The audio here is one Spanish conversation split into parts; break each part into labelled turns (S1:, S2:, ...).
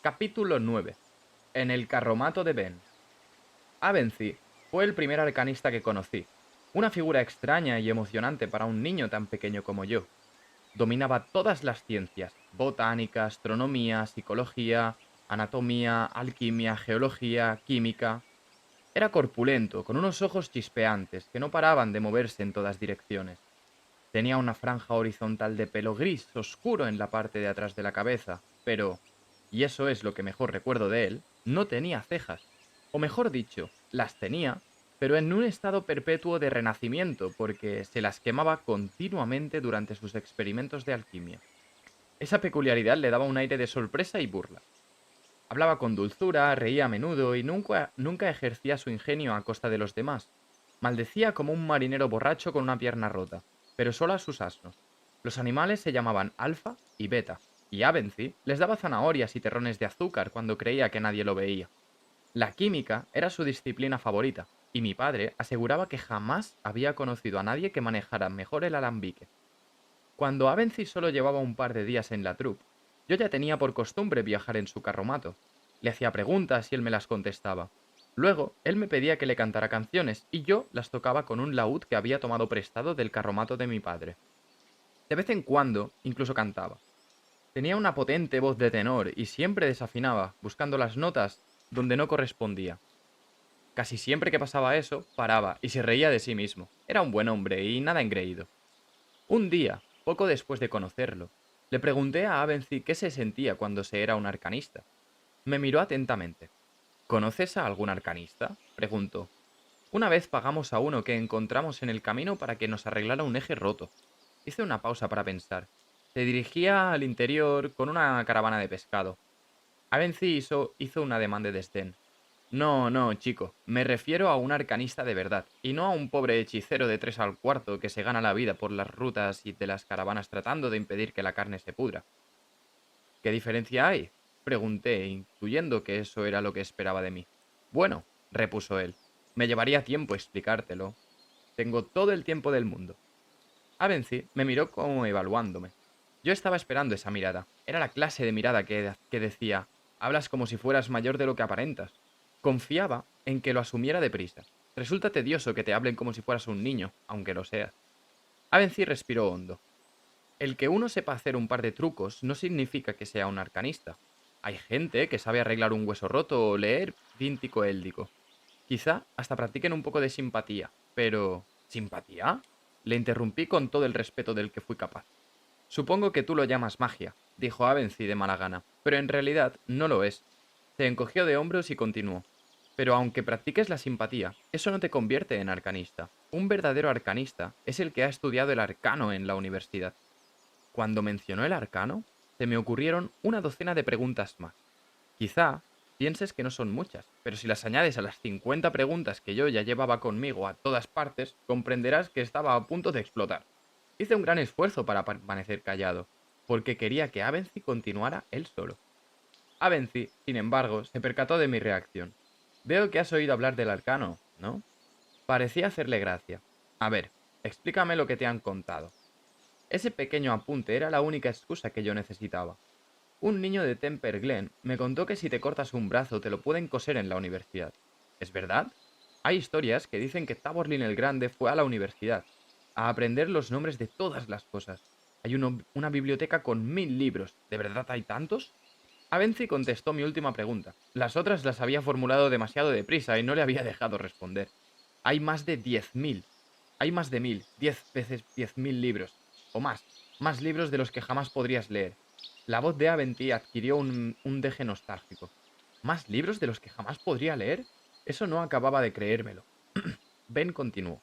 S1: Capítulo 9. En el carromato de Ben. Avency fue el primer arcanista que conocí, una figura extraña y emocionante para un niño tan pequeño como yo. Dominaba todas las ciencias: botánica, astronomía, psicología, anatomía, alquimia, geología, química. Era corpulento, con unos ojos chispeantes que no paraban de moverse en todas direcciones. Tenía una franja horizontal de pelo gris oscuro en la parte de atrás de la cabeza, pero, y eso es lo que mejor recuerdo de él, no tenía cejas. O mejor dicho, las tenía, pero en un estado perpetuo de renacimiento, porque se las quemaba continuamente durante sus experimentos de alquimia. Esa peculiaridad le daba un aire de sorpresa y burla. Hablaba con dulzura, reía a menudo y nunca ejercía su ingenio a costa de los demás. Maldecía como un marinero borracho con una pierna rota, pero solo a sus asnos. Los animales se llamaban Alfa y Beta, y Avency les daba zanahorias y terrones de azúcar cuando creía que nadie lo veía. La química era su disciplina favorita, y mi padre aseguraba que jamás había conocido a nadie que manejara mejor el alambique. Cuando Avency solo llevaba un par de días en la troupe, yo ya tenía por costumbre viajar en su carromato. Le hacía preguntas y él me las contestaba. Luego, él me pedía que le cantara canciones y yo las tocaba con un laúd que había tomado prestado del carromato de mi padre. De vez en cuando, incluso cantaba. Tenía una potente voz de tenor y siempre desafinaba, buscando las notas donde no correspondía. Casi siempre que pasaba eso, paraba y se reía de sí mismo. Era un buen hombre y nada engreído. Un día, poco después de conocerlo, le pregunté a Avency qué se sentía cuando se era un arcanista. Me miró atentamente. ¿Conoces a algún arcanista?, preguntó. Una vez pagamos a uno que encontramos en el camino para que nos arreglara un eje roto. Hice una pausa para pensar. Se dirigía al interior con una caravana de pescado. Avency hizo un ademán de desdén. No, no, chico, me refiero a un arcanista de verdad, y no a un pobre hechicero de tres al cuarto que se gana la vida por las rutas y de las caravanas tratando de impedir que la carne se pudra. ¿Qué diferencia hay?, pregunté, intuyendo que eso era lo que esperaba de mí. Bueno, repuso él, me llevaría tiempo explicártelo. Tengo todo el tiempo del mundo. Avency me miró como evaluándome. Yo estaba esperando esa mirada. Era la clase de mirada que decía: hablas como si fueras mayor de lo que aparentas. Confiaba en que lo asumiera deprisa. Resulta tedioso que te hablen como si fueras un niño, aunque lo seas. Avency respiró hondo. El que uno sepa hacer un par de trucos no significa que sea un arcanista. Hay gente que sabe arreglar un hueso roto o leer víntico éldico. Quizá hasta practiquen un poco de simpatía, pero... ¿Simpatía?, le interrumpí con todo el respeto del que fui capaz. Supongo que tú lo llamas magia, dijo Avency de mala gana, pero en realidad no lo es. Se encogió de hombros y continuó. Pero aunque practiques la simpatía, eso no te convierte en arcanista. Un verdadero arcanista es el que ha estudiado el arcano en la universidad. Cuando mencionó el arcano, se me ocurrieron una docena de preguntas más. Quizá pienses que no son muchas, pero si las añades a las 50 preguntas que yo ya llevaba conmigo a todas partes, comprenderás que estaba a punto de explotar. Hice un gran esfuerzo para permanecer callado, porque quería que Avency continuara él solo. Avency, sin embargo, se percató de mi reacción. Veo que has oído hablar del arcano, ¿no? Parecía hacerle gracia. A ver, explícame lo que te han contado. Ese pequeño apunte era la única excusa que yo necesitaba. Un niño de Temper Glen me contó que si te cortas un brazo te lo pueden coser en la universidad. ¿Es verdad? Hay historias que dicen que Taborlin el Grande fue a la universidad, a aprender los nombres de todas las cosas. Hay una biblioteca con 1000 libros. ¿De verdad hay tantos? Avency contestó mi última pregunta. Las otras las había formulado demasiado deprisa y no le había dejado responder. Hay más de 10.000. Hay más de 1000, 10 veces 10.000 libros. O más. Más libros de los que jamás podrías leer. La voz de Aventy adquirió un deje nostálgico. ¿Más libros de los que jamás podría leer? Eso no acababa de creérmelo. Ben continuó.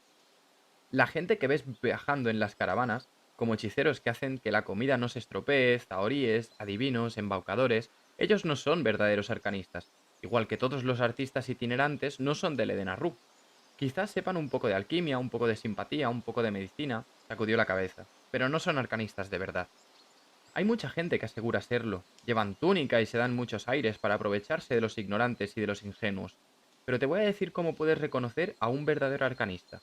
S1: La gente que ves viajando en las caravanas, como hechiceros que hacen que la comida no se estropee, zahoríes, adivinos, embaucadores, ellos no son verdaderos arcanistas, igual que todos los artistas itinerantes no son del Edenarru. Quizás sepan un poco de alquimia, un poco de simpatía, un poco de medicina, sacudió la cabeza, pero no son arcanistas de verdad. Hay mucha gente que asegura serlo, llevan túnica y se dan muchos aires para aprovecharse de los ignorantes y de los ingenuos. Pero te voy a decir cómo puedes reconocer a un verdadero arcanista.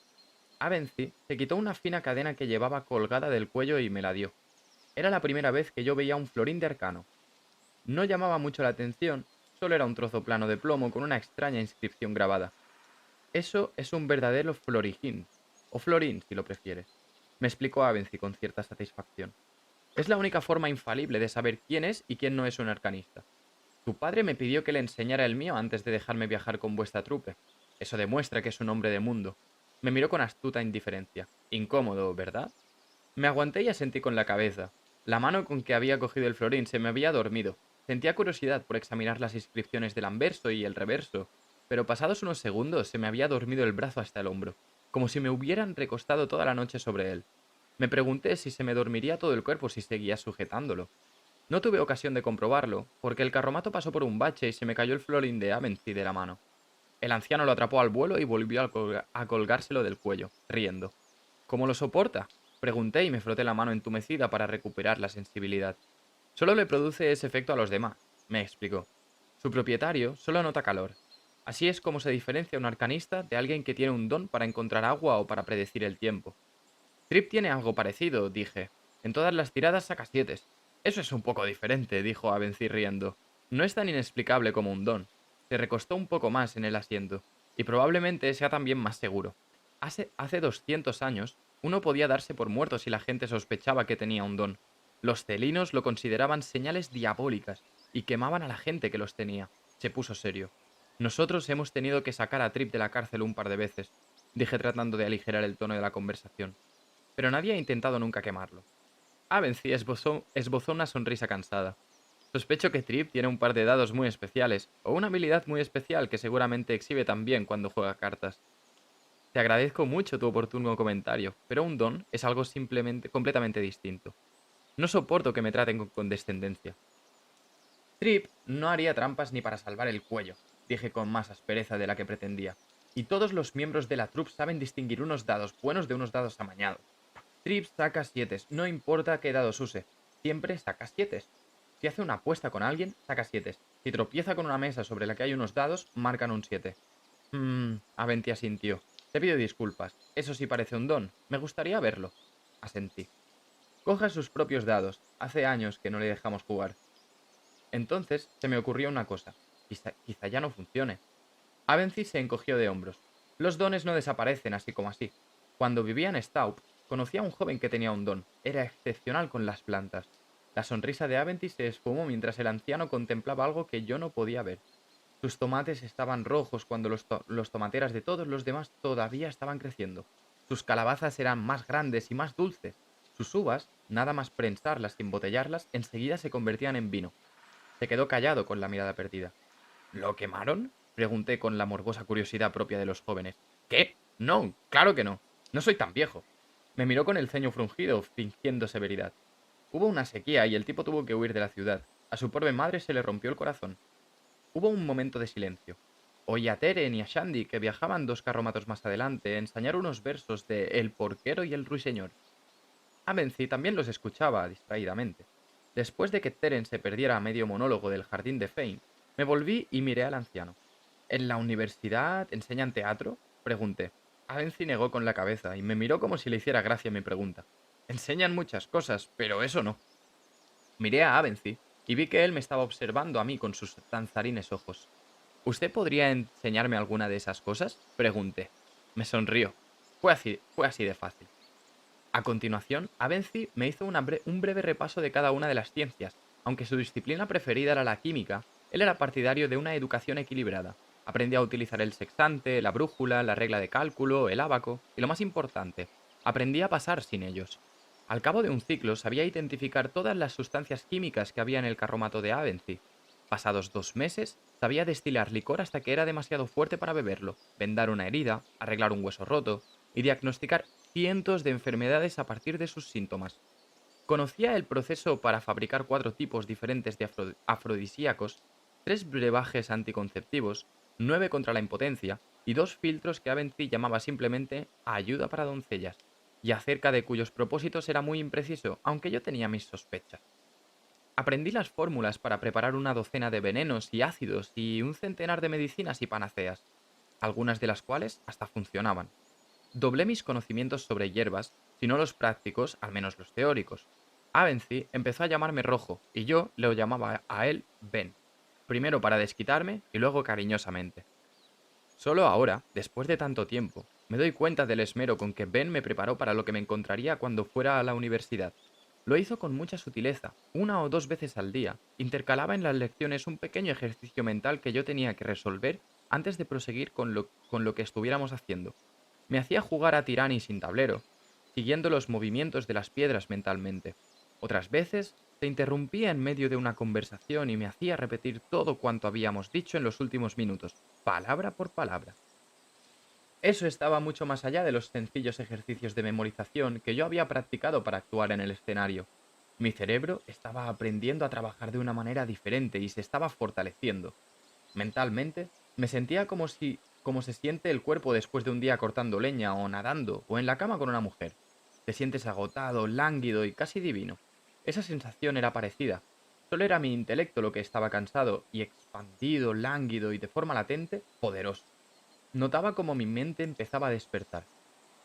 S1: Avency se quitó una fina cadena que llevaba colgada del cuello y me la dio. Era la primera vez que yo veía un florín de arcano. No llamaba mucho la atención, solo era un trozo plano de plomo con una extraña inscripción grabada. Eso es un verdadero florijín, o florín si lo prefieres, me explicó Avency con cierta satisfacción. Es la única forma infalible de saber quién es y quién no es un arcanista. Tu padre me pidió que le enseñara el mío antes de dejarme viajar con vuestra trupe. Eso demuestra que es un hombre de mundo. Me miró con astuta indiferencia. Incómodo, ¿verdad? Me aguanté y asentí con la cabeza. La mano con que había cogido el florín se me había dormido. Sentía curiosidad por examinar las inscripciones del anverso y el reverso, pero pasados unos segundos se me había dormido el brazo hasta el hombro, como si me hubieran recostado toda la noche sobre él. Me pregunté si se me dormiría todo el cuerpo si seguía sujetándolo. No tuve ocasión de comprobarlo, porque el carromato pasó por un bache y se me cayó el florín de Avency de la mano. El anciano lo atrapó al vuelo y volvió a colgárselo del cuello, riendo. ¿Cómo lo soporta? Pregunté y me froté la mano entumecida para recuperar la sensibilidad. Solo le produce ese efecto a los demás, me explicó. Su propietario solo nota calor. Así es como se diferencia un arcanista de alguien que tiene un don para encontrar agua o para predecir el tiempo. Trip tiene algo parecido, dije. En todas las tiradas saca sietes. Eso es un poco diferente, dijo Avency riendo. No es tan inexplicable como un don. Se recostó un poco más en el asiento, y probablemente sea también más seguro. Hace 200 años, uno podía darse por muerto si la gente sospechaba que tenía un don. Los celinos lo consideraban señales diabólicas y quemaban a la gente que los tenía. Se puso serio. Nosotros hemos tenido que sacar a Trip de la cárcel un par de veces, dije tratando de aligerar el tono de la conversación. Pero nadie ha intentado nunca quemarlo. Avency esbozó una sonrisa cansada. Sospecho que Trip tiene un par de dados muy especiales, o una habilidad muy especial que seguramente exhibe también cuando juega cartas. Te agradezco mucho tu oportuno comentario, pero un don es algo simplemente completamente distinto. No soporto que me traten con condescendencia. Trip no haría trampas ni para salvar el cuello, dije con más aspereza de la que pretendía. Y todos los miembros de la troupe saben distinguir unos dados buenos de unos dados amañados. Trip saca 7, no importa qué dados use. Siempre saca 7. Si hace una apuesta con alguien, saca 7. Si tropieza con una mesa sobre la que hay unos dados, marcan un 7. Aventy asintió. Te pido disculpas. Eso sí parece un don. Me gustaría verlo. Asentí. Coja sus propios dados. Hace años que no le dejamos jugar. Entonces se me ocurrió una cosa. Quizá ya no funcione. Avency se encogió de hombros. Los dones no desaparecen así como así. Cuando vivía en Staup, conocí a un joven que tenía un don. Era excepcional con las plantas. La sonrisa de Avency se esfumó mientras el anciano contemplaba algo que yo no podía ver. Sus tomates estaban rojos cuando los tomateras de todos los demás todavía estaban creciendo. Sus calabazas eran más grandes y más dulces. Sus uvas, nada más prensarlas y embotellarlas, enseguida se convertían en vino. Se quedó callado con la mirada perdida. ¿Lo quemaron? Pregunté con la morbosa curiosidad propia de los jóvenes. ¿Qué? No, claro que no. No soy tan viejo. Me miró con el ceño fruncido, fingiendo severidad. Hubo una sequía y el tipo tuvo que huir de la ciudad. A su pobre madre se le rompió el corazón. Hubo un momento de silencio. Oí a Teren y a Shandy, que viajaban 2 carromatos más adelante, ensañar unos versos de El porquero y el ruiseñor. Avency también los escuchaba distraídamente. Después de que Teren se perdiera a medio monólogo del jardín de Fane, me volví y miré al anciano. ¿En la universidad enseñan teatro? Pregunté. Avency negó con la cabeza y me miró como si le hiciera gracia mi pregunta. Enseñan muchas cosas, pero eso no. Miré a Avency y vi que él me estaba observando a mí con sus danzarines ojos. ¿Usted podría enseñarme alguna de esas cosas? Pregunté. Me sonrió. Fue así de fácil. A continuación, Avency me hizo un breve repaso de cada una de las ciencias. Aunque su disciplina preferida era la química, él era partidario de una educación equilibrada. Aprendí a utilizar el sextante, la brújula, la regla de cálculo, el ábaco y lo más importante, aprendí a pasar sin ellos. Al cabo de un ciclo sabía identificar todas las sustancias químicas que había en el carromato de Avency. Pasados 2 meses, sabía destilar licor hasta que era demasiado fuerte para beberlo, vendar una herida, arreglar un hueso roto y diagnosticar cientos de enfermedades a partir de sus síntomas. Conocía el proceso para fabricar 4 tipos diferentes de afrodisíacos, 3 brebajes anticonceptivos, 9 contra la impotencia y 2 filtros que Avency llamaba simplemente ayuda para doncellas, y acerca de cuyos propósitos era muy impreciso, aunque yo tenía mis sospechas. Aprendí las fórmulas para preparar una docena de venenos y ácidos y un centenar de medicinas y panaceas, algunas de las cuales hasta funcionaban. Doblé mis conocimientos sobre hierbas, si no los prácticos, al menos los teóricos. Avency empezó a llamarme Rojo y yo le llamaba a él Ben, primero para desquitarme y luego cariñosamente. Solo ahora, después de tanto tiempo, me doy cuenta del esmero con que Ben me preparó para lo que me encontraría cuando fuera a la universidad. Lo hizo con mucha sutileza, una o dos veces al día, intercalaba en las lecciones un pequeño ejercicio mental que yo tenía que resolver antes de proseguir con lo que estuviéramos haciendo. Me hacía jugar a Tirani sin tablero, siguiendo los movimientos de las piedras mentalmente. Otras veces se interrumpía en medio de una conversación y me hacía repetir todo cuanto habíamos dicho en los últimos minutos, palabra por palabra. Eso estaba mucho más allá de los sencillos ejercicios de memorización que yo había practicado para actuar en el escenario. Mi cerebro estaba aprendiendo a trabajar de una manera diferente y se estaba fortaleciendo. Mentalmente, me sentía como se siente el cuerpo después de un día cortando leña o nadando o en la cama con una mujer. Te sientes agotado, lánguido y casi divino. Esa sensación era parecida. Solo era mi intelecto lo que estaba cansado y expandido, lánguido y de forma latente, poderoso. Notaba como mi mente empezaba a despertar.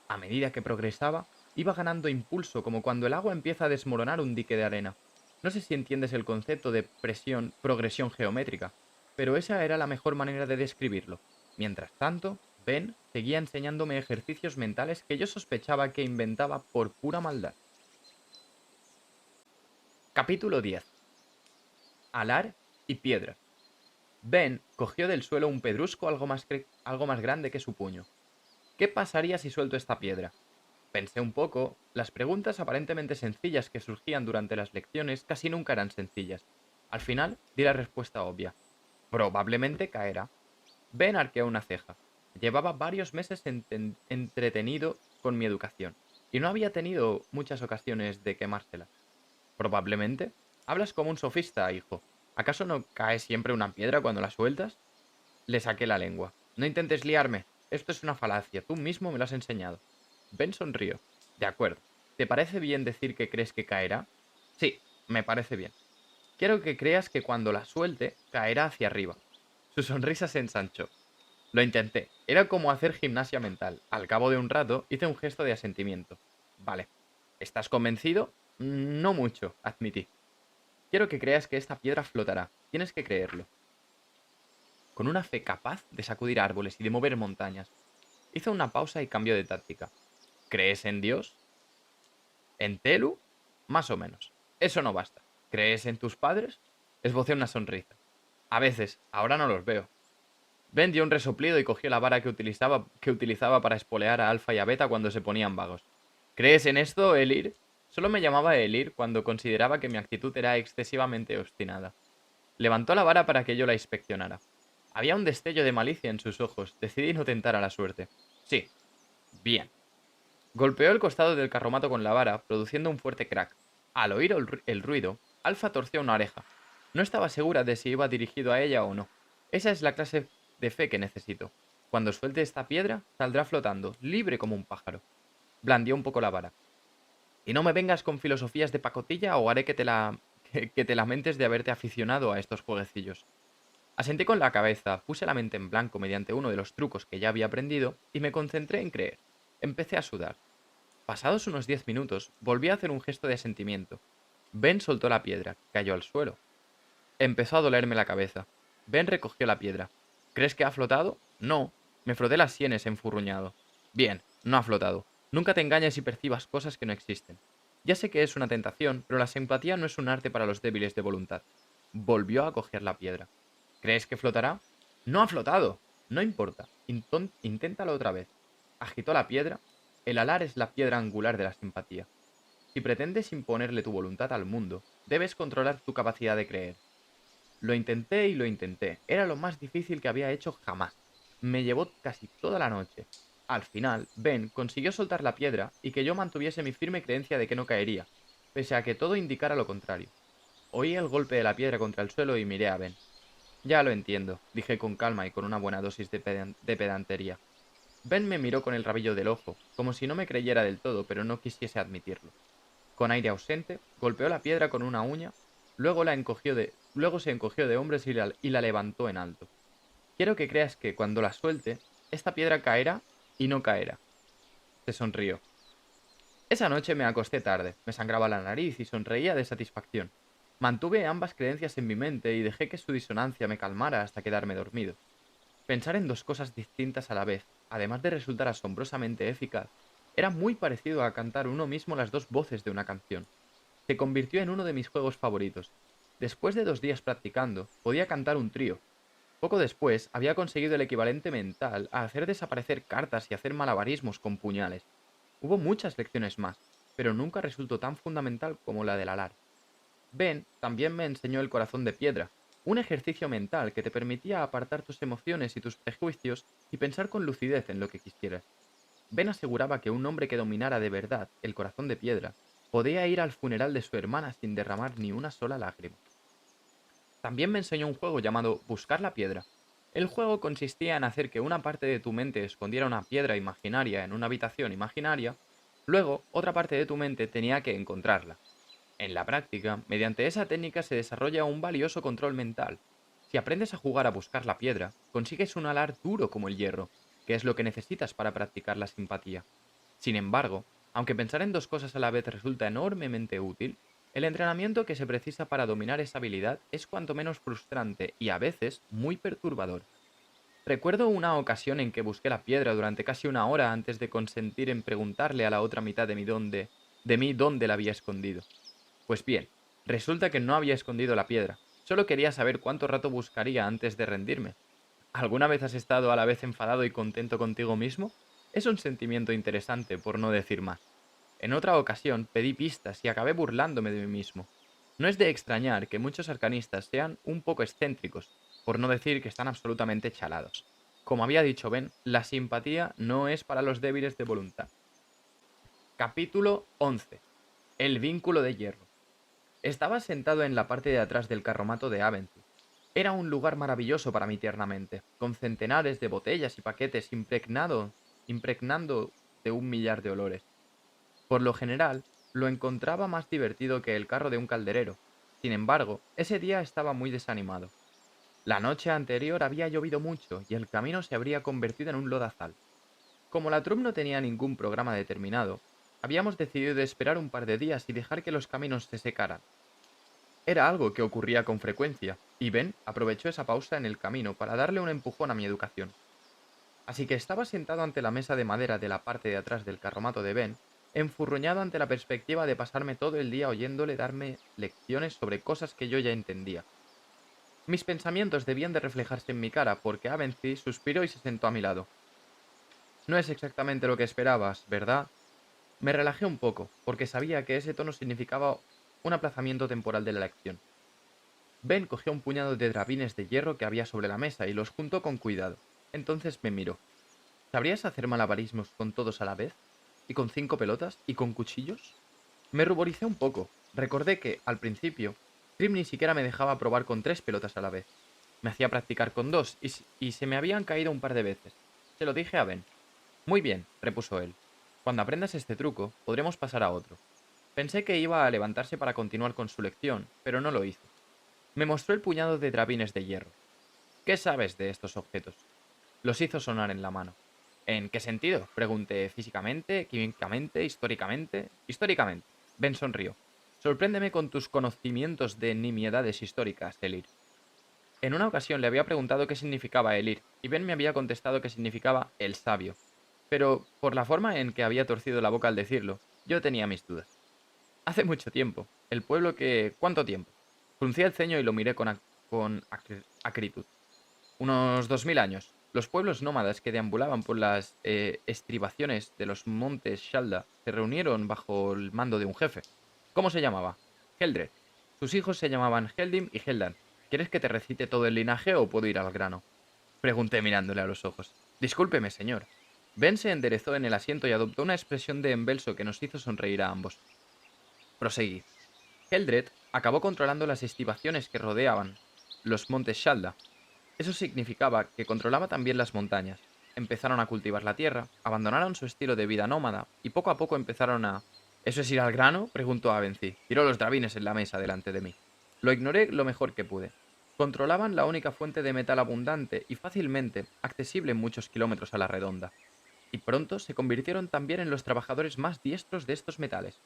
S1: A medida que progresaba, iba ganando impulso como cuando el agua empieza a desmoronar un dique de arena. No sé si entiendes el concepto de progresión geométrica, pero esa era la mejor manera de describirlo. Mientras tanto, Ben seguía enseñándome ejercicios mentales que yo sospechaba que inventaba por pura maldad. Capítulo 10. Alar y piedra. Ben cogió del suelo un pedrusco algo más grande que su puño. ¿Qué pasaría si suelto esta piedra? Pensé un poco, las preguntas aparentemente sencillas que surgían durante las lecciones casi nunca eran sencillas. Al final, di la respuesta obvia. Probablemente caerá. Ben arqueó una ceja. Llevaba varios meses entretenido con mi educación, y no había tenido muchas ocasiones de quemársela. Probablemente. Hablas como un sofista, hijo. ¿Acaso no cae siempre una piedra cuando la sueltas? Le saqué la lengua. No intentes liarme. Esto es una falacia. Tú mismo me lo has enseñado. Ben sonrió. De acuerdo. ¿Te parece bien decir que crees que caerá? Sí, me parece bien. Quiero que creas que cuando la suelte, caerá hacia arriba. Su sonrisa se ensanchó. Lo intenté. Era como hacer gimnasia mental. Al cabo de un rato, hice un gesto de asentimiento. Vale. ¿Estás convencido? No mucho, admití. Quiero que creas que esta piedra flotará. Tienes que creerlo. Con una fe capaz de sacudir árboles y de mover montañas. Hizo una pausa y cambió de táctica. ¿Crees en Dios? ¿En Telu? Más o menos. Eso no basta. ¿Crees en tus padres? Esbocé una sonrisa. A veces, ahora no los veo. Ben dio un resoplido y cogió la vara que utilizaba para espolear a Alfa y a Beta cuando se ponían vagos. ¿Crees en esto, Elir? Solo me llamaba Elir cuando consideraba que mi actitud era excesivamente obstinada. Levantó la vara para que yo la inspeccionara. Había un destello de malicia en sus ojos. Decidí no tentar a la suerte. Sí. Bien. Golpeó el costado del carromato con la vara, produciendo un fuerte crack. Al oír el ruido, Alfa torció una oreja. No estaba segura de si iba dirigido a ella o no. Esa es la clase de fe que necesito. Cuando suelte esta piedra, saldrá flotando, libre como un pájaro. Blandió un poco la vara. Y no me vengas con filosofías de pacotilla o haré que te lamentes de haberte aficionado a estos jueguecillos. Asentí con la cabeza, puse la mente en blanco mediante uno de los trucos que ya había aprendido y me concentré en creer. Empecé a sudar. Pasados unos 10 minutos, volví a hacer un gesto de asentimiento. Ben soltó la piedra, cayó al suelo. Empezó a dolerme la cabeza. Ben recogió la piedra. ¿Crees que ha flotado? No. Me froté las sienes enfurruñado. Bien, no ha flotado. Nunca te engañes y percibas cosas que no existen. Ya sé que es una tentación, pero la simpatía no es un arte para los débiles de voluntad. Volvió a coger la piedra. ¿Crees que flotará? No ha flotado. No importa. Inténtalo otra vez. Agitó la piedra. El alar es la piedra angular de la simpatía. Si pretendes imponerle tu voluntad al mundo, debes controlar tu capacidad de creer. Lo intenté y lo intenté. Era lo más difícil que había hecho jamás. Me llevó casi toda la noche. Al final, Ben consiguió soltar la piedra y que yo mantuviese mi firme creencia de que no caería, pese a que todo indicara lo contrario. Oí el golpe de la piedra contra el suelo y miré a Ben. Ya lo entiendo, dije con calma y con una buena dosis de pedantería. Ben me miró con el rabillo del ojo, como si no me creyera del todo, pero no quisiese admitirlo. Con aire ausente, golpeó la piedra con una uña, luego se encogió de hombros y la levantó en alto. Quiero que creas que cuando la suelte, esta piedra caerá y no caerá. Se sonrió. Esa noche me acosté tarde, me sangraba la nariz y sonreía de satisfacción. Mantuve ambas creencias en mi mente y dejé que su disonancia me calmara hasta quedarme dormido. Pensar en dos cosas distintas a la vez, además de resultar asombrosamente eficaz, era muy parecido a cantar uno mismo las dos voces de una canción. Se convirtió en uno de mis juegos favoritos. Después de 2 días practicando, podía cantar un trío. Poco después, había conseguido el equivalente mental a hacer desaparecer cartas y hacer malabarismos con puñales. Hubo muchas lecciones más, pero nunca resultó tan fundamental como la del alar. Ben también me enseñó el corazón de piedra, un ejercicio mental que te permitía apartar tus emociones y tus prejuicios y pensar con lucidez en lo que quisieras. Ben aseguraba que un hombre que dominara de verdad el corazón de piedra podía ir al funeral de su hermana sin derramar ni una sola lágrima. También me enseñó un juego llamado Buscar la piedra. El juego consistía en hacer que una parte de tu mente escondiera una piedra imaginaria en una habitación imaginaria, luego otra parte de tu mente tenía que encontrarla. En la práctica, mediante esa técnica se desarrolla un valioso control mental. Si aprendes a jugar a buscar la piedra, consigues un alar duro como el hierro, que es lo que necesitas para practicar la simpatía. Sin embargo, aunque pensar en dos cosas a la vez resulta enormemente útil, el entrenamiento que se precisa para dominar esa habilidad es cuanto menos frustrante y a veces muy perturbador. Recuerdo una ocasión en que busqué la piedra durante casi una hora antes de consentir en preguntarle a la otra mitad de mí dónde la había escondido. Pues bien, resulta que no había escondido la piedra, solo quería saber cuánto rato buscaría antes de rendirme. ¿Alguna vez has estado a la vez enfadado y contento contigo mismo? Es un sentimiento interesante, por no decir más. En otra ocasión pedí pistas y acabé burlándome de mí mismo. No es de extrañar que muchos arcanistas sean un poco excéntricos, por no decir que están absolutamente chalados. Como había dicho Ben, la simpatía no es para los débiles de voluntad. Capítulo 11. El vínculo de hierro. Estaba sentado en la parte de atrás del carromato de Avency. Era un lugar maravilloso para mi tierna mente, con centenares de botellas y paquetes impregnando de un millar de olores. Por lo general, lo encontraba más divertido que el carro de un calderero. Sin embargo, ese día estaba muy desanimado. La noche anterior había llovido mucho y el camino se habría convertido en un lodazal. Como la troupe no tenía ningún programa determinado, habíamos decidido esperar un par de días y dejar que los caminos se secaran. Era algo que ocurría con frecuencia, y Ben aprovechó esa pausa en el camino para darle un empujón a mi educación. Así que estaba sentado ante la mesa de madera de la parte de atrás del carromato de Ben, enfurruñado ante la perspectiva de pasarme todo el día oyéndole darme lecciones sobre cosas que yo ya entendía. Mis pensamientos debían de reflejarse en mi cara porque Avency suspiró y se sentó a mi lado. No es exactamente lo que esperabas, ¿verdad? Me relajé un poco, porque sabía que ese tono significaba un aplazamiento temporal de la lección. Ben cogió un puñado de drabines de hierro que había sobre la mesa y los juntó con cuidado. Entonces me miró. ¿Sabrías hacer malabarismos con todos a la vez? ¿Y con 5 pelotas? ¿Y con cuchillos? Me ruboricé un poco. Recordé que, al principio, Trim ni siquiera me dejaba probar con 3 pelotas a la vez. Me hacía practicar con dos y se me habían caído un par de veces. Se lo dije a Ben. Muy bien, repuso él. Cuando aprendas este truco, podremos pasar a otro. Pensé que iba a levantarse para continuar con su lección, pero no lo hizo. Me mostró el puñado de drabines de hierro. ¿Qué sabes de estos objetos? Los hizo sonar en la mano. ¿En qué sentido? Pregunté físicamente, químicamente, históricamente. Históricamente. Ben sonrió. Sorpréndeme con tus conocimientos de nimiedades históricas, Elir. En una ocasión le había preguntado qué significaba Elir, y Ben me había contestado que significaba el sabio. Pero, por la forma en que había torcido la boca al decirlo, yo tenía mis dudas. Hace mucho tiempo. El pueblo que... ¿Cuánto tiempo? Fruncía el ceño y lo miré con acritud. Unos 2000 años. Los pueblos nómadas que deambulaban por las estribaciones de los montes Shalda se reunieron bajo el mando de un jefe. ¿Cómo se llamaba? Heldred. Sus hijos se llamaban Heldim y Heldan. ¿Quieres que te recite todo el linaje o puedo ir al grano? Pregunté mirándole a los ojos. Discúlpeme, señor. Ben se enderezó en el asiento y adoptó una expresión de embelso que nos hizo sonreír a ambos. Proseguid. Heldred acabó controlando las estibaciones que rodeaban los montes Shalda. Eso significaba que controlaba también las montañas. Empezaron a cultivar la tierra, abandonaron su estilo de vida nómada y poco a poco empezaron a... ¿Eso es ir al grano? Preguntó Avency. Tiró los drabines en la mesa delante de mí. Lo ignoré lo mejor que pude. Controlaban la única fuente de metal abundante y fácilmente accesible en muchos kilómetros a la redonda. y pronto se convirtieron también en los trabajadores más diestros de estos metales.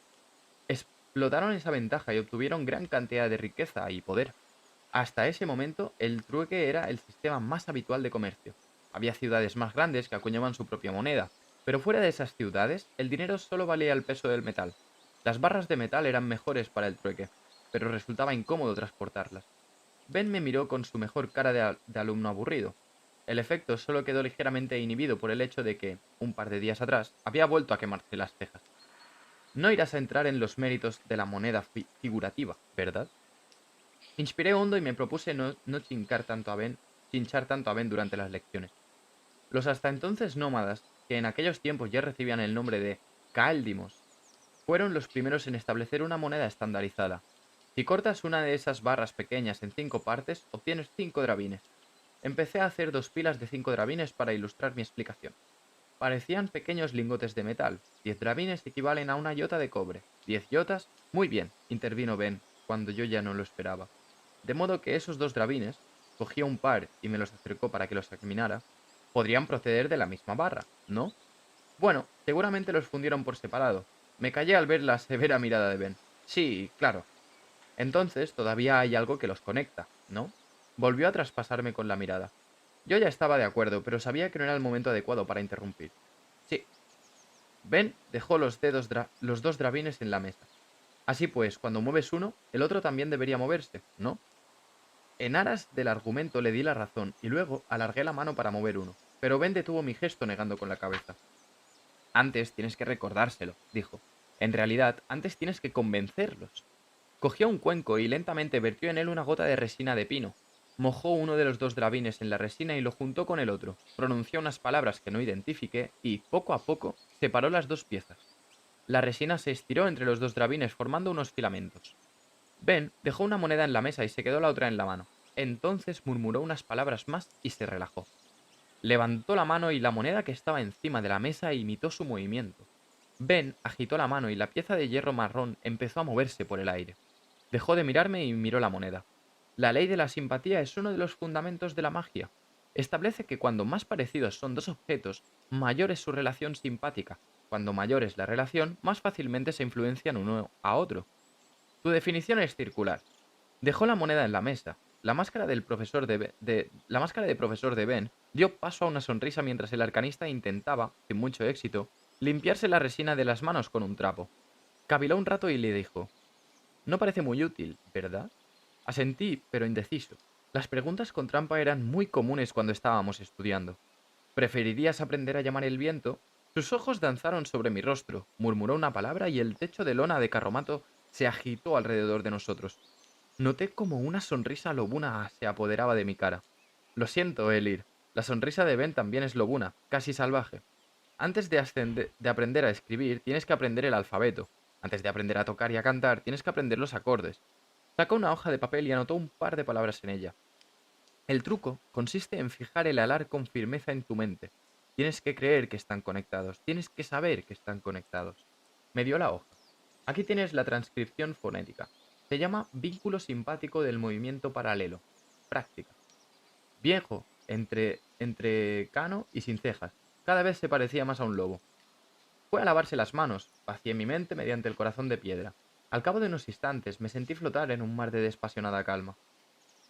S1: Explotaron esa ventaja y obtuvieron gran cantidad de riqueza y poder. Hasta ese momento, el trueque era el sistema más habitual de comercio. Había ciudades más grandes que acuñaban su propia moneda, pero fuera de esas ciudades, el dinero solo valía el peso del metal. Las barras de metal eran mejores para el trueque, pero resultaba incómodo transportarlas. Ben me miró con su mejor cara de alumno aburrido. El efecto solo quedó ligeramente inhibido por el hecho de que, un par de días atrás, había vuelto a quemarse las cejas. No irás a entrar en los méritos de la moneda figurativa, ¿verdad? Inspiré hondo y me propuse no chinchar tanto a Ben durante las lecciones. Los hasta entonces nómadas, que en aquellos tiempos ya recibían el nombre de Kaeldimos, fueron los primeros en establecer una moneda estandarizada. Si cortas una de esas barras pequeñas en 5 partes, obtienes 5 drabines. Empecé a hacer 2 pilas de 5 drabines para ilustrar mi explicación. Parecían pequeños lingotes de metal. 10 drabines equivalen a una iota de cobre. 10 iotas. Muy bien, intervino Ben, cuando yo ya no lo esperaba. De modo que esos 2 drabines, cogía un par y me los acercó para que los examinara, podrían proceder de la misma barra, ¿no? Bueno, seguramente los fundieron por separado. Me callé al ver la severa mirada de Ben. Sí, claro. Entonces todavía hay algo que los conecta, ¿no? Volvió a traspasarme con la mirada. Yo ya estaba de acuerdo, pero sabía que no era el momento adecuado para interrumpir. Sí. Ben dejó los 2 drabines en la mesa. Así pues, cuando mueves uno, el otro también debería moverse, ¿no? En aras del argumento le di la razón y luego alargué la mano para mover uno, pero Ben detuvo mi gesto negando con la cabeza. Antes tienes que recordárselo, dijo. En realidad, antes tienes que convencerlos. Cogió un cuenco y lentamente vertió en él una gota de resina de pino. Mojó uno de los 2 drabines en la resina y lo juntó con el otro. Pronunció unas palabras que no identifiqué y, poco a poco, separó las 2 piezas. La resina se estiró entre los 2 drabines formando unos filamentos. Ben dejó una moneda en la mesa y se quedó la otra en la mano. Entonces murmuró unas palabras más y se relajó. Levantó la mano y la moneda que estaba encima de la mesa imitó su movimiento. Ben agitó la mano y la pieza de hierro marrón empezó a moverse por el aire. Dejó de mirarme y miró la moneda. La ley de la simpatía es uno de los fundamentos de la magia. Establece que cuando más parecidos son dos objetos, mayor es su relación simpática. Cuando mayor es la relación, más fácilmente se influencian uno a otro. Tu definición es circular. Dejó la moneda en la mesa. La máscara de profesor de Ben dio paso a una sonrisa mientras el arcanista intentaba, sin mucho éxito, limpiarse la resina de las manos con un trapo. Caviló un rato y le dijo: No parece muy útil, ¿verdad? Asentí, pero indeciso. Las preguntas con trampa eran muy comunes cuando estábamos estudiando. ¿Preferirías aprender a llamar el viento? Sus ojos danzaron sobre mi rostro, murmuró una palabra y el techo de lona de carromato se agitó alrededor de nosotros. Noté como una sonrisa lobuna se apoderaba de mi cara. Lo siento, Elir. La sonrisa de Ben también es lobuna, casi salvaje. Antes de aprender a escribir, tienes que aprender el alfabeto. Antes de aprender a tocar y a cantar, tienes que aprender los acordes. Sacó una hoja de papel y anotó un par de palabras en ella. El truco consiste en fijar el alar con firmeza en tu mente. Tienes que creer que están conectados, tienes que saber que están conectados. Me dio la hoja. Aquí tienes la transcripción fonética. Se llama vínculo simpático del movimiento paralelo. Práctica. Viejo, entre cano y sin cejas. Cada vez se parecía más a un lobo. Fue a lavarse las manos, vacié mi mente mediante el corazón de piedra. Al cabo de unos instantes me sentí flotar en un mar de desapasionada calma.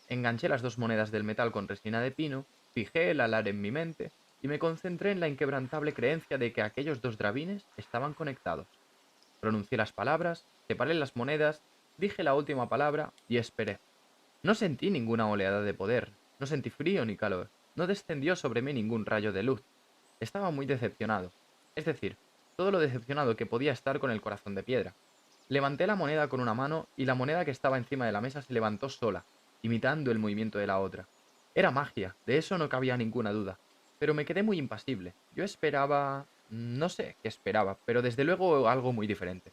S1: Enganché las 2 monedas del metal con resina de pino, fijé el alar en mi mente y me concentré en la inquebrantable creencia de que aquellos 2 drabines estaban conectados. Pronuncié las palabras, separé las monedas, dije la última palabra y esperé. No sentí ninguna oleada de poder, no sentí frío ni calor, no descendió sobre mí ningún rayo de luz. Estaba muy decepcionado, es decir, todo lo decepcionado que podía estar con el corazón de piedra. Levanté la moneda con una mano y la moneda que estaba encima de la mesa se levantó sola, imitando el movimiento de la otra. Era magia, de eso no cabía ninguna duda, pero me quedé muy impasible. Yo esperaba... no sé qué esperaba, pero desde luego algo muy diferente.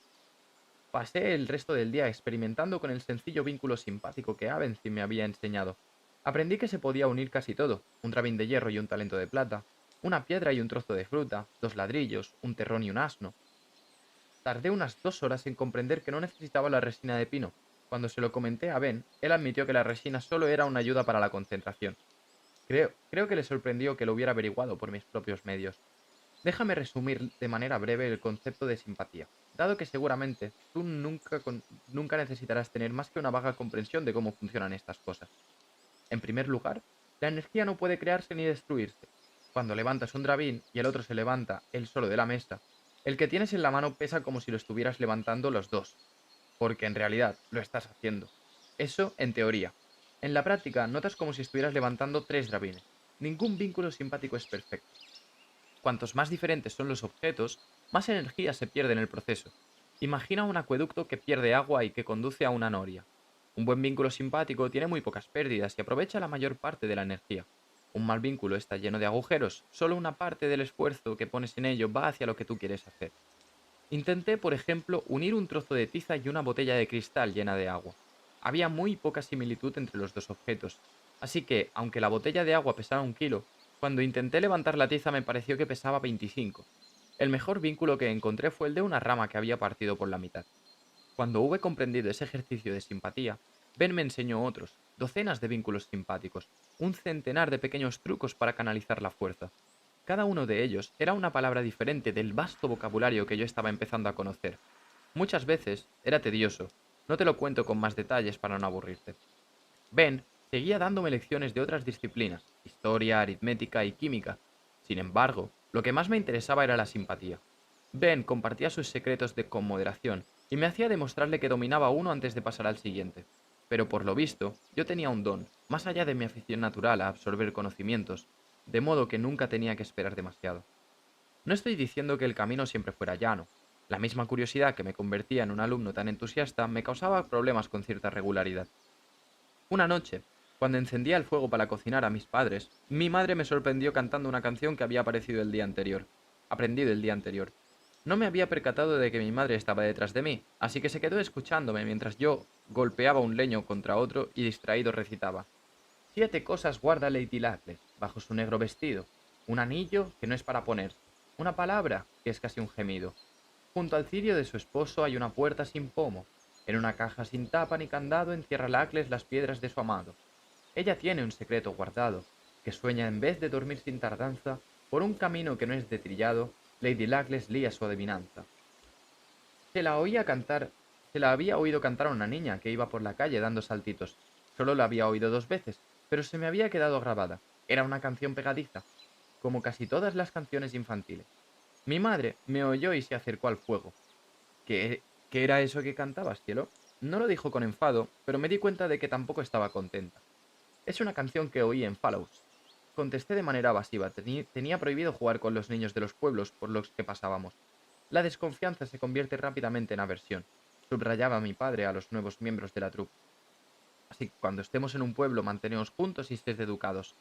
S1: Pasé el resto del día experimentando con el sencillo vínculo simpático que Avency me había enseñado. Aprendí que se podía unir casi todo, un trabín de hierro y un talento de plata, una piedra y un trozo de fruta, 2 ladrillos, un terrón y un asno. Tardé unas 2 horas en comprender que no necesitaba la resina de pino. Cuando se lo comenté a Ben, él admitió que la resina solo era una ayuda para la concentración. Creo que le sorprendió que lo hubiera averiguado por mis propios medios. Déjame resumir de manera breve el concepto de simpatía, dado que seguramente tú nunca necesitarás tener más que una vaga comprensión de cómo funcionan estas cosas. En primer lugar, la energía no puede crearse ni destruirse. Cuando levantas un drabín y el otro se levanta él solo de la mesa, el que tienes en la mano pesa como si lo estuvieras levantando los dos, porque en realidad lo estás haciendo. Eso en teoría. En la práctica notas como si estuvieras levantando tres drabines. Ningún vínculo simpático es perfecto. Cuantos más diferentes son los objetos, más energía se pierde en el proceso. Imagina un acueducto que pierde agua y que conduce a una noria. Un buen vínculo simpático tiene muy pocas pérdidas y aprovecha la mayor parte de la energía. Un mal vínculo está lleno de agujeros, solo una parte del esfuerzo que pones en ello va hacia lo que tú quieres hacer. Intenté, por ejemplo, unir un trozo de tiza y una botella de cristal llena de agua. Había muy poca similitud entre los dos objetos, así que, aunque la botella de agua pesaba 1 kilo, cuando intenté levantar la tiza me pareció que pesaba 25. El mejor vínculo que encontré fue el de una rama que había partido por la mitad. Cuando hube comprendido ese ejercicio de simpatía, Ben me enseñó otros, docenas de vínculos simpáticos, un centenar de pequeños trucos para canalizar la fuerza. Cada uno de ellos era una palabra diferente del vasto vocabulario que yo estaba empezando a conocer. Muchas veces era tedioso, no te lo cuento con más detalles para no aburrirte. Ben seguía dándome lecciones de otras disciplinas, historia, aritmética y química. Sin embargo, lo que más me interesaba era la simpatía. Ben compartía sus secretos con moderación y me hacía demostrarle que dominaba uno antes de pasar al siguiente. Pero por lo visto, yo tenía un don, más allá de mi afición natural a absorber conocimientos, de modo que nunca tenía que esperar demasiado. No estoy diciendo que el camino siempre fuera llano. La misma curiosidad que me convertía en un alumno tan entusiasta me causaba problemas con cierta regularidad. Una noche, cuando encendía el fuego para cocinar a mis padres, mi madre me sorprendió cantando una canción que había aprendido el día anterior. No me había percatado de que mi madre estaba detrás de mí, así que se quedó escuchándome mientras yo golpeaba un leño contra otro y distraído recitaba: 7 cosas guarda Lady Luckless bajo su negro vestido. Un anillo que no es para ponerse. Una palabra que es casi un gemido. Junto al cirio de su esposo hay una puerta sin pomo. En una caja sin tapa ni candado encierra Luckless las piedras de su amado. Ella tiene un secreto guardado, que sueña en vez de dormir sin tardanza, por un camino que no es de trillado, Lady Luckless lía su adivinanza. Se la oía cantar, se la había oído cantar a una niña que iba por la calle dando saltitos. Solo la había oído 2 veces, pero se me había quedado grabada. Era una canción pegadiza, como casi todas las canciones infantiles. Mi madre me oyó y se acercó al fuego. ¿Qué era eso que cantabas, cielo? No lo dijo con enfado, pero me di cuenta de que tampoco estaba contenta. Es una canción que oí en Fallows. Contesté de manera evasiva. Tenía prohibido jugar con los niños de los pueblos por los que pasábamos. La desconfianza se convierte rápidamente en aversión. Subrayaba a mi padre a los nuevos miembros de la troupe. Así que cuando estemos en un pueblo, mantenemos juntos y sed educados.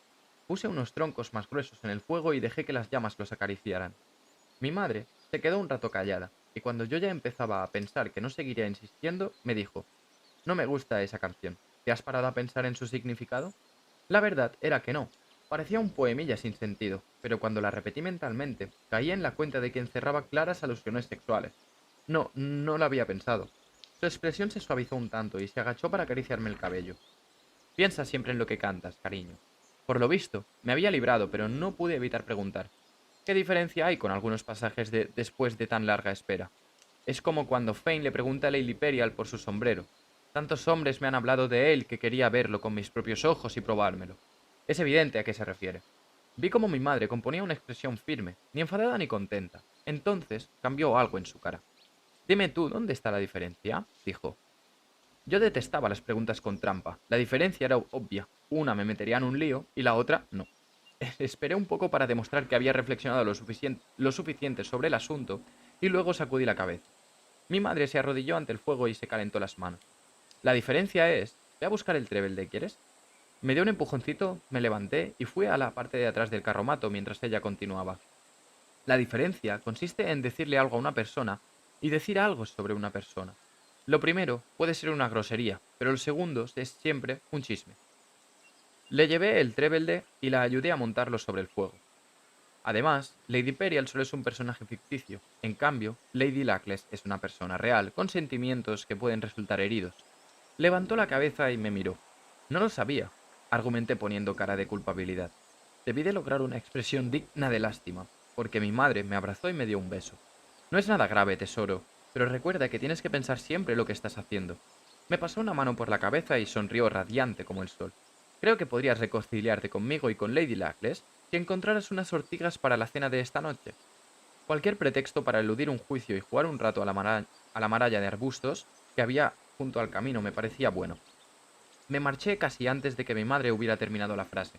S1: Puse unos troncos más gruesos en el fuego y dejé que las llamas los acariciaran. Mi madre se quedó un rato callada, y cuando yo ya empezaba a pensar que no seguiría insistiendo, me dijo: no me gusta esa canción. ¿Te has parado a pensar en su significado? La verdad era que no. Parecía un poemilla sin sentido, pero cuando la repetí mentalmente, caí en la cuenta de que encerraba claras alusiones sexuales. No la había pensado. Su expresión se suavizó un tanto y se agachó para acariciarme el cabello. Piensa siempre en lo que cantas, cariño. Por lo visto, me había librado, pero no pude evitar preguntar: ¿qué diferencia hay con algunos pasajes de después de tan larga espera? Es como cuando Fane le pregunta a Lady Perial por su sombrero. Tantos hombres me han hablado de él que quería verlo con mis propios ojos y probármelo. Es evidente a qué se refiere. Vi como mi madre componía una expresión firme, ni enfadada ni contenta. Entonces cambió algo en su cara. Dime tú, ¿dónde está la diferencia? Dijo. Yo detestaba las preguntas con trampa. La diferencia era obvia. Una me metería en un lío y la otra no. Esperé un poco para demostrar que había reflexionado lo suficiente sobre el asunto y luego sacudí la cabeza. Mi madre se arrodilló ante el fuego y se calentó las manos. La diferencia es... Ve a buscar el trebelde, ¿quieres? Me dio un empujoncito, me levanté y fui a la parte de atrás del carromato mientras ella continuaba. La diferencia consiste en decirle algo a una persona y decir algo sobre una persona. Lo primero puede ser una grosería, pero el segundo es siempre un chisme. Le llevé el trebelde y la ayudé a montarlo sobre el fuego. Además, Lady Perial solo es un personaje ficticio. En cambio, Lady Luckless es una persona real, con sentimientos que pueden resultar heridos. Levantó la cabeza y me miró. No lo sabía, argumenté poniendo cara de culpabilidad. Debí de lograr una expresión digna de lástima. porque mi madre me abrazó y me dio un beso. No es nada grave, tesoro, pero recuerda que tienes que pensar siempre lo que estás haciendo. Me pasó una mano por la cabeza y sonrió radiante como el sol. Creo que podrías reconciliarte conmigo y con Lady Luckless si encontraras unas ortigas para la cena de esta noche. Cualquier pretexto para eludir un juicio y jugar un rato a la maralla de arbustos que había junto al camino me parecía bueno. Me marché casi antes de que mi madre hubiera terminado la frase.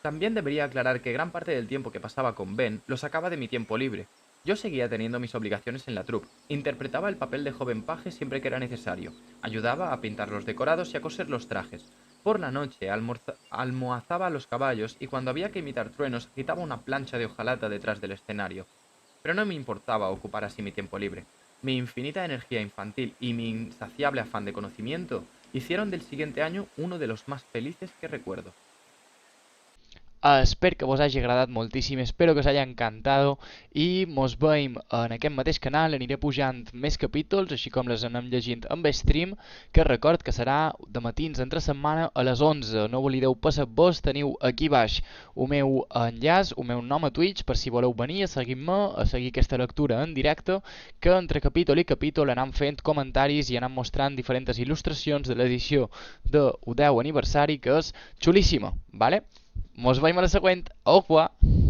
S1: También debería aclarar que gran parte del tiempo que pasaba con Ben lo sacaba de mi tiempo libre. Yo seguía teniendo mis obligaciones en la troupe, interpretaba el papel de joven paje siempre que era necesario, ayudaba a pintar los decorados y a coser los trajes. Por la noche almohazaba a los caballos y cuando había que imitar truenos agitaba una plancha de hojalata detrás del escenario. Pero no me importaba ocupar así mi tiempo libre. Mi infinita energía infantil y mi insaciable afán de conocimiento hicieron del siguiente año uno de los más felices que recuerdo.
S2: Espero que vos hagi agradat moltíssim, espero que us hagi encantat i mos veiem en aquest mateix canal, aniré pujant més capítols, així com les anem llegint amb stream, que record que serà de matins entre setmana a les 11. No oblideu passar-vos, teniu aquí baix el meu enllaç, el meu nom a Twitch, per si voleu venir a seguir-me, a seguir aquesta lectura en directe, que entre capítol i capítol anam fent comentaris i anam mostrant diferents il·lustracions de l'edició del 10 aniversari, que és xulíssima, vale? Mos veiem a la següent. Au revoir!